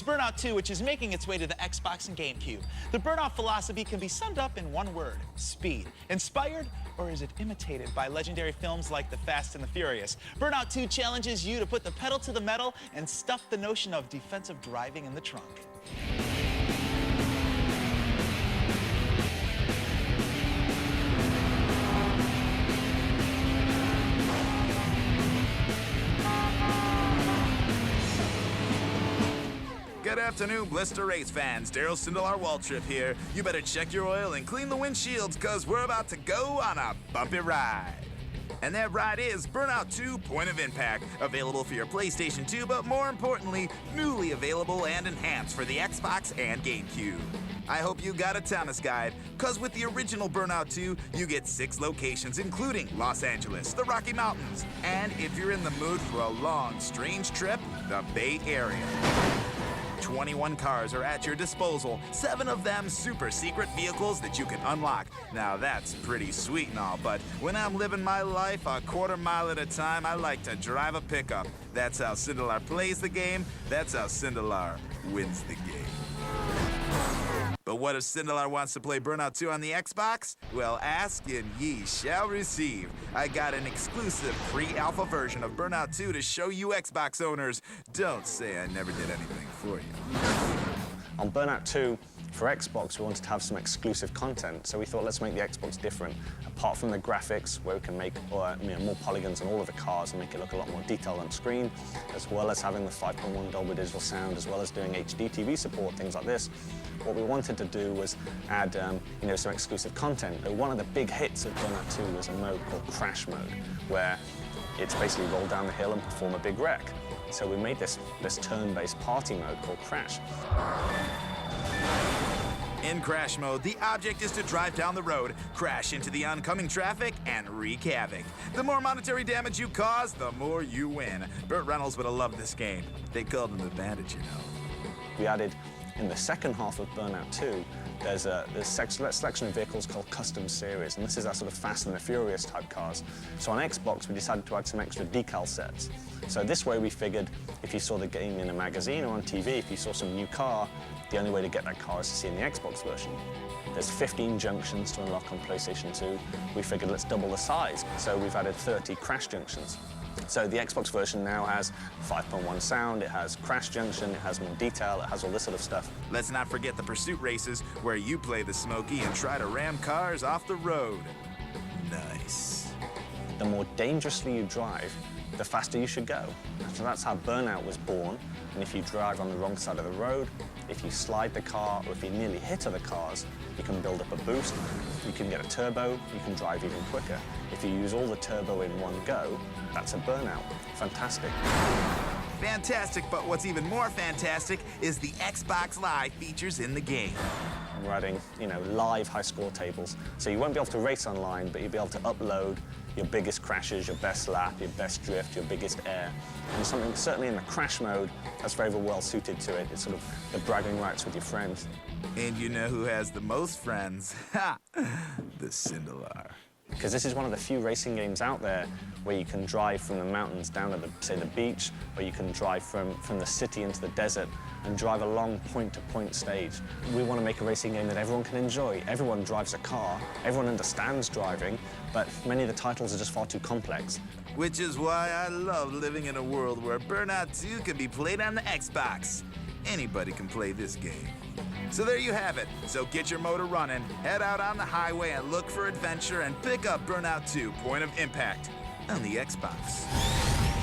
Burnout 2, which is making its way to the Xbox and GameCube. The Burnout philosophy can be summed up in one word: speed. Inspired, or is it imitated by legendary films like The Fast and the Furious? Burnout 2 challenges you to put the pedal to the metal and stuff the notion of defensive driving in the trunk. Good afternoon, Blister Race fans. Daryl Sindelar Waltrip here. You better check your oil and clean the windshields, cause we're about to go on a bumpy ride. And that ride is Burnout 2 Point of Impact, available for your PlayStation 2, but more importantly, newly available and enhanced for the Xbox and GameCube. I hope you got a Thomas guide, cause with the original Burnout 2, you get 6 locations, including Los Angeles, the Rocky Mountains, and if you're in the mood for a long, strange trip, the Bay Area. 21 cars are at your disposal, 7 of them super secret vehicles that you can unlock. Now that's pretty sweet and all, but when I'm living my life a quarter mile at a time, I like to drive a pickup. That's how Sindelar plays the game, that's how Sindelar wins the game. But what if Sindelar wants to play Burnout 2 on the Xbox? Well, ask and ye shall receive. I got an exclusive pre-alpha version of Burnout 2 to show you Xbox owners. Don't say I never did anything for you. On Burnout 2, for Xbox, we wanted to have some exclusive content, so we thought, let's make the Xbox different. Apart from the graphics, where we can make more polygons on all of the cars and make it look a lot more detailed on screen, as well as having the 5.1 Dolby Digital sound, as well as doing HD TV support, things like this. What we wanted to do was add some exclusive content. One of the big hits of Burnout 2 was a mode called Crash Mode, where it's basically roll down the hill and perform a big wreck. So we made this turn-based party mode called Crash. In Crash Mode, the object is to drive down the road, crash into the oncoming traffic, and wreak havoc. The more monetary damage you cause, the more you win. Burt Reynolds would have loved this game. They called him the Bandit, you know. We added, in the second half of Burnout 2, there's a selection of vehicles called Custom Series, and this is our sort of Fast and the Furious type cars. So on Xbox, we decided to add some extra decal sets. So this way we figured if you saw the game in a magazine or on TV, if you saw some new car, the only way to get that car is to see in the Xbox version. There's 15 junctions to unlock on PlayStation 2. We figured let's double the size, so we've added 30 crash junctions. So the Xbox version now has 5.1 sound, it has crash junction, it has more detail, it has all this sort of stuff. Let's not forget the pursuit races, where you play the Smokey and try to ram cars off the road. Nice. The more dangerously you drive, the faster you should go. So that's how Burnout was born. And if you drive on the wrong side of the road, if you slide the car, or if you nearly hit other cars, you can build up a boost. You can get a turbo, you can drive even quicker. If you use all the turbo in one go, that's a Burnout. Fantastic. Fantastic, but what's even more fantastic is the Xbox Live features in the game. We're adding, live high score tables. So you won't be able to race online, but you'll be able to upload your biggest crashes, your best lap, your best drift, your biggest air. And something certainly in the crash mode that's very well suited to it. It's sort of the bragging rights with your friends. And you know who has the most friends? Ha! The Sindelar. Because this is one of the few racing games out there where you can drive from the mountains down to say, the beach, or you can drive from the city into the desert and drive a long point-to-point stage. We want to make a racing game that everyone can enjoy. Everyone drives a car, everyone understands driving, but many of the titles are just far too complex. Which is why I love living in a world where Burnout 2 can be played on the Xbox. Anybody can play this game. So there you have it. So get your motor running, head out on the highway and look for adventure and pick up Burnout 2 Point of Impact on the Xbox.